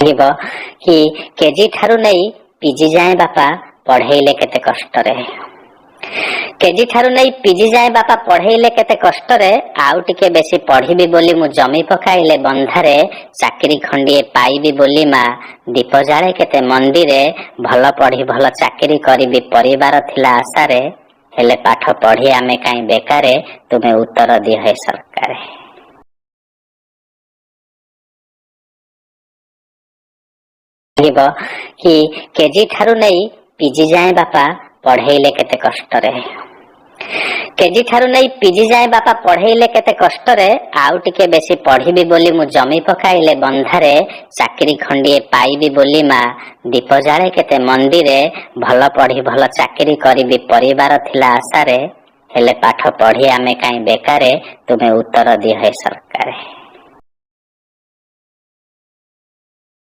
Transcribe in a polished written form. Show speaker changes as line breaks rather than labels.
कि केजी ठारू नहीं पीजी जाए बापा पढ़ेले केते कष्ट रे। केजी ठारू नहीं पीजी जाए बापा पढ़ेले केते कष्ट रे। आउ टिके बेसी पढ़ीबी बोली मु जमी पकाइले बंधारे। चाकरी खंडिए पाइबी बोली माँ दीप जाले केते मंदिरे। भल पढ़ी भल चाकरी करीबी परिवार थिला आशारे। हेले पाठ पढ़ी आमे काई बेकारे तुमे उत्तर दियो हे सरकारे। कि केजी ठारू नहीं पीजी जाए बापा पढ़ेले केते कष्ट रे। केजी ठारू नहीं पीजी जाए बापा पढ़ेले केते कष्ट रे। आउ टिके बेसी पढ़ीबी बोली मु जमी पकाइले बंधारे। चाकरी खंडिए पाइबी बोली माँ दीप जाले केते मंदिरे। भल पढ़ी भल चाकरी करीबी परिवार थिला आशारे। हेले पाठ पढ़ी आमे काई बेकारे तुमे उत्तर दियो हे सरकारे।